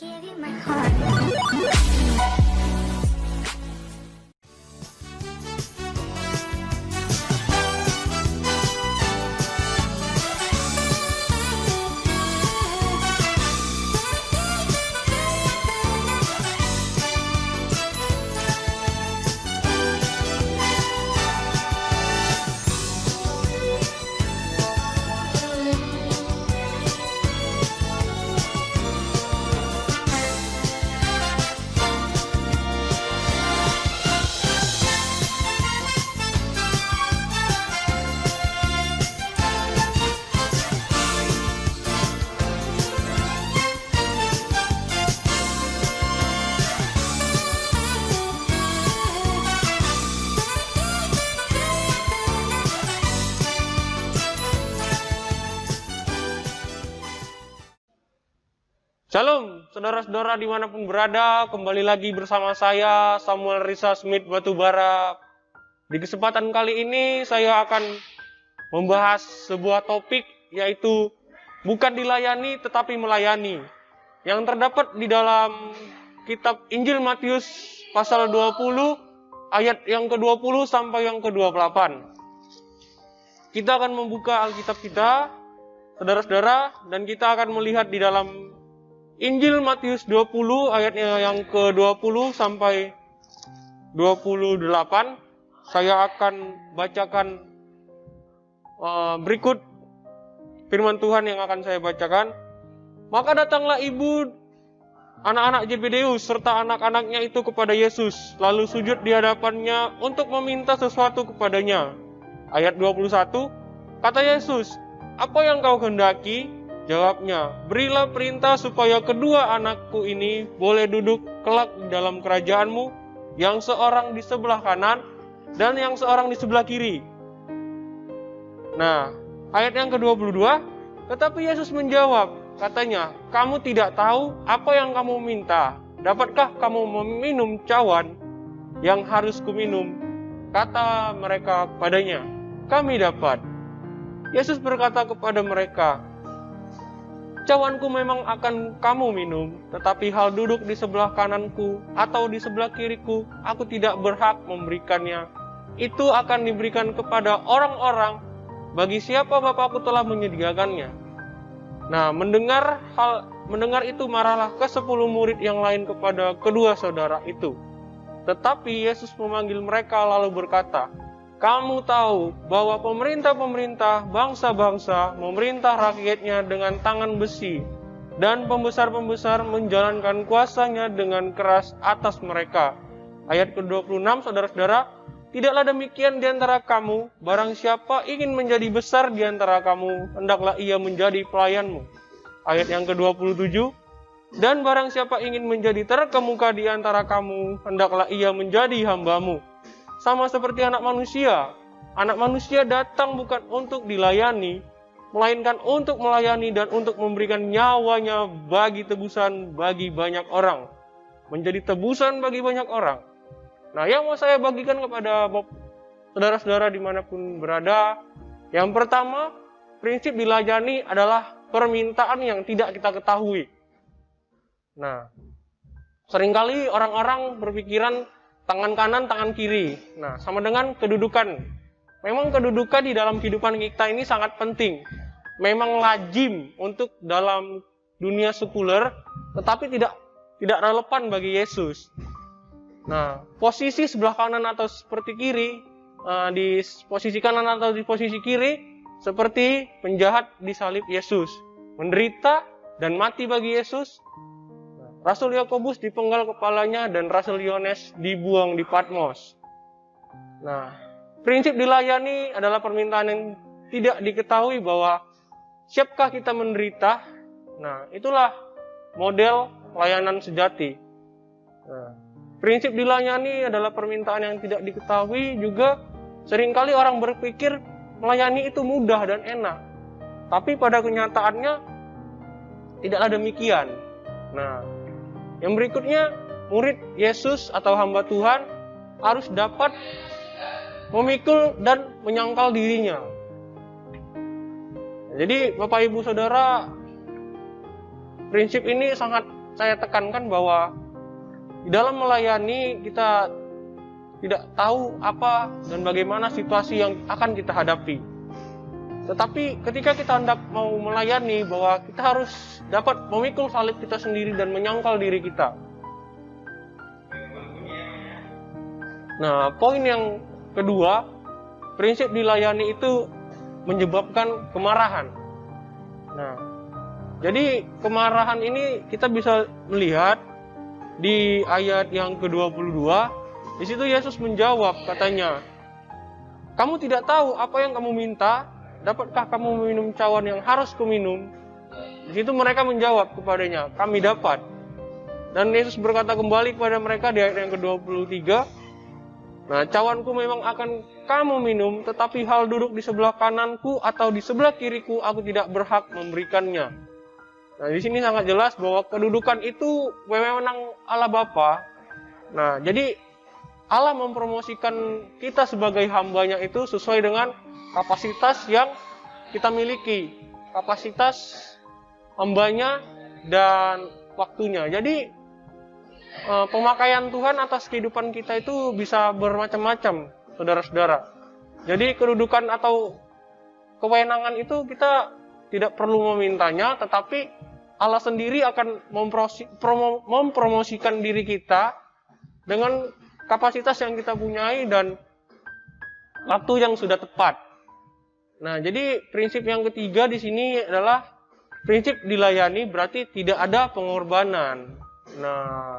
Give you my heart. Shalom, saudara-saudara dimanapun berada, kembali lagi bersama saya, Samuel Risa Smith Batubara. Di kesempatan kali ini, saya akan membahas sebuah topik, yaitu bukan dilayani, tetapi melayani. Yang terdapat di dalam kitab Injil Matius, pasal 20, ayat yang ke-20 sampai yang ke-28. Kita akan membuka Alkitab kita, saudara-saudara, dan kita akan melihat di dalam Injil Matius 20 ayatnya yang ke-20 sampai 28. Saya akan bacakan berikut firman Tuhan yang akan saya bacakan. Maka datanglah ibu anak-anak Zebedeus serta anak-anaknya itu kepada Yesus, lalu sujud di hadapannya untuk meminta sesuatu kepadanya. Ayat 21, kata Yesus, "Apa yang kau kehendaki?" Jawabnya, "Berilah perintah supaya kedua anakku ini boleh duduk kelak di dalam kerajaanmu, yang seorang di sebelah kanan dan yang seorang di sebelah kiri." Nah, ayat yang ke-22, tetapi Yesus menjawab, katanya, "Kamu tidak tahu apa yang kamu minta. Dapatkah kamu meminum cawan yang harus kuminum?" Kata mereka padanya, "Kami dapat." Yesus berkata kepada mereka, "Cawanku memang akan kamu minum, tetapi hal duduk di sebelah kananku atau di sebelah kiriku, aku tidak berhak memberikannya. Itu akan diberikan kepada orang-orang bagi siapa Bapakku telah menyediakannya." Nah, mendengar itu marahlah ke-10 murid yang lain kepada kedua saudara itu. Tetapi Yesus memanggil mereka lalu berkata, "Kamu tahu bahwa pemerintah-pemerintah bangsa-bangsa memerintah rakyatnya dengan tangan besi, dan pembesar-pembesar menjalankan kuasanya dengan keras atas mereka." Ayat ke-26, saudara-saudara, "Tidaklah demikian di antara kamu, barang siapa ingin menjadi besar di antara kamu, hendaklah ia menjadi pelayanmu." Ayat yang ke-27, "Dan barang siapa ingin menjadi terkemuka di antara kamu, hendaklah ia menjadi hambamu. Sama seperti anak manusia datang bukan untuk dilayani, melainkan untuk melayani dan untuk memberikan nyawanya bagi tebusan bagi banyak orang." Menjadi tebusan bagi banyak orang. Nah, yang mau saya bagikan kepada saudara-saudara dimanapun berada, yang pertama, prinsip dilayani adalah permintaan yang tidak kita ketahui. Nah, seringkali orang-orang berpikiran tangan kanan, tangan kiri. Nah, sama dengan kedudukan. Memang kedudukan di dalam kehidupan kita ini sangat penting. Memang lazim untuk dalam dunia sekuler, tetapi tidak relevan bagi Yesus. Nah, posisi sebelah kanan atau seperti kiri, di posisi kanan atau di posisi kiri, seperti penjahat disalib Yesus, menderita dan mati bagi Yesus. Rasul Yakobus dipenggal kepalanya dan Rasul Yohanes dibuang di Patmos. Nah, prinsip dilayani adalah permintaan yang tidak diketahui bahwa siapkah kita menderita. Nah, itulah model pelayanan sejati. Nah, prinsip dilayani adalah permintaan yang tidak diketahui juga. Seringkali orang berpikir melayani itu mudah dan enak. Tapi pada kenyataannya tidaklah demikian. Nah, yang berikutnya, murid Yesus atau hamba Tuhan harus dapat memikul dan menyangkal dirinya. Jadi Bapak Ibu Saudara, prinsip ini sangat saya tekankan bahwa di dalam melayani kita tidak tahu apa dan bagaimana situasi yang akan kita hadapi. Tetapi ketika kita hendak mau melayani, bahwa kita harus dapat memikul salib kita sendiri dan menyangkal diri kita. Nah, poin yang kedua, prinsip dilayani itu menyebabkan kemarahan. Nah, jadi kemarahan ini kita bisa melihat di ayat yang ke-22. Di situ Yesus menjawab, katanya, "Kamu tidak tahu apa yang kamu minta, dapatkah kamu meminum cawan yang harus kuminum?" Di situ mereka menjawab kepadanya, "Kami dapat." Dan Yesus berkata kembali kepada mereka di ayat yang ke-23, "Nah, cawanku memang akan kamu minum, tetapi hal duduk di sebelah kananku atau di sebelah kiriku, aku tidak berhak memberikannya." Nah, di sini sangat jelas bahwa kedudukan itu wewenang Allah Bapa. Nah, jadi Allah mempromosikan kita sebagai hambanya itu sesuai dengan kapasitas yang kita miliki, kapasitas hambanya dan waktunya. Jadi pemakaian Tuhan atas kehidupan kita itu bisa bermacam-macam, saudara-saudara. Jadi kedudukan atau kewenangan itu kita tidak perlu memintanya, tetapi Allah sendiri akan mempromosikan diri kita dengan kapasitas yang kita punyai dan waktu yang sudah tepat. Nah, jadi prinsip yang ketiga di sini adalah prinsip dilayani berarti tidak ada pengorbanan. Nah,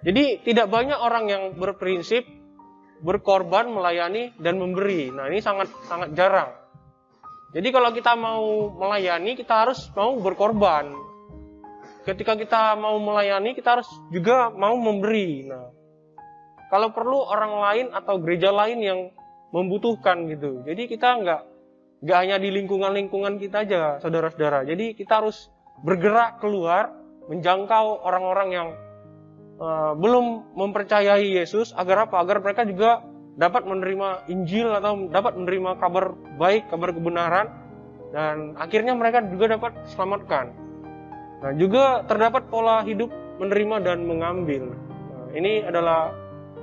jadi tidak banyak orang yang berprinsip berkorban, melayani dan memberi. Nah, ini sangat jarang. Jadi kalau kita mau melayani, kita harus mau berkorban. Ketika kita mau melayani, kita harus juga mau memberi. Nah, kalau perlu orang lain atau gereja lain yang membutuhkan gitu. Jadi kita nggak hanya di lingkungan kita aja, saudara-saudara. Jadi kita harus bergerak keluar, menjangkau orang-orang yang belum mempercayai Yesus, agar apa? Agar mereka juga dapat menerima Injil atau dapat menerima kabar baik, kabar kebenaran, dan akhirnya mereka juga dapat diselamatkan. Nah, juga terdapat pola hidup menerima dan mengambil. Nah, ini adalah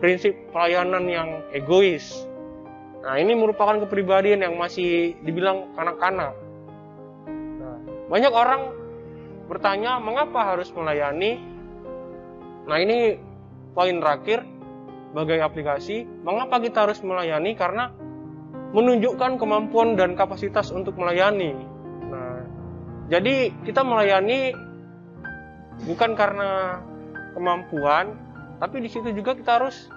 prinsip pelayanan yang egois. Nah, ini merupakan kepribadian yang masih dibilang kanak-kanak. Nah, banyak orang bertanya, mengapa harus melayani? Nah, ini poin terakhir sebagai aplikasi. Mengapa kita harus melayani? Karena menunjukkan kemampuan dan kapasitas untuk melayani. Nah, jadi kita melayani bukan karena kemampuan, tapi di situ juga kita harus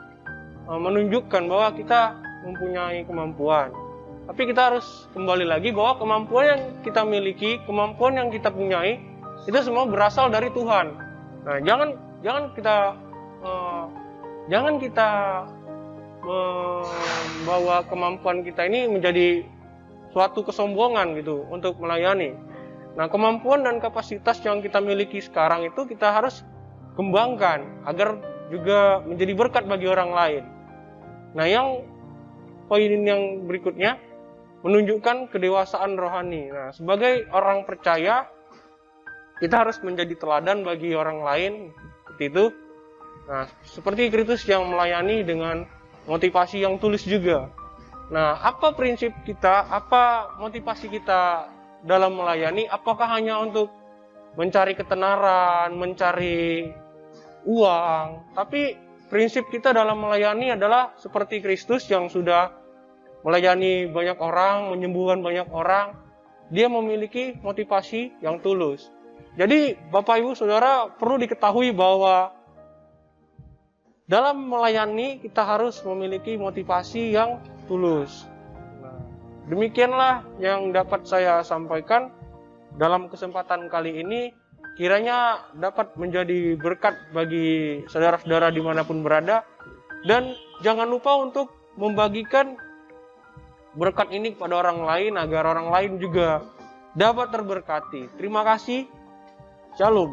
menunjukkan bahwa kita mempunyai kemampuan. Tapi kita harus kembali lagi bahwa kemampuan yang kita miliki, kemampuan yang kita punyai, itu semua berasal dari Tuhan. Nah, jangan kita membawa kemampuan kita ini menjadi suatu kesombongan gitu untuk melayani. Nah, kemampuan dan kapasitas yang kita miliki sekarang itu kita harus kembangkan agar juga menjadi berkat bagi orang lain. Nah, yang poin yang berikutnya menunjukkan kedewasaan rohani. Nah, sebagai orang percaya kita harus menjadi teladan bagi orang lain, seperti itu. Nah, seperti Kristus yang melayani dengan motivasi yang tulus juga. Nah, apa prinsip kita, apa motivasi kita dalam melayani? Apakah hanya untuk mencari ketenaran, mencari uang? Tapi prinsip kita dalam melayani adalah seperti Kristus yang sudah melayani banyak orang, menyembuhkan banyak orang. Dia memiliki motivasi yang tulus. Jadi, Bapak Ibu Saudara, perlu diketahui bahwa dalam melayani kita harus memiliki motivasi yang tulus. Nah, demikianlah yang dapat saya sampaikan dalam kesempatan kali ini. Kiranya dapat menjadi berkat bagi saudara-saudara dimanapun berada. Dan jangan lupa untuk membagikan berkat ini kepada orang lain agar orang lain juga dapat terberkati. Terima kasih. Shalom.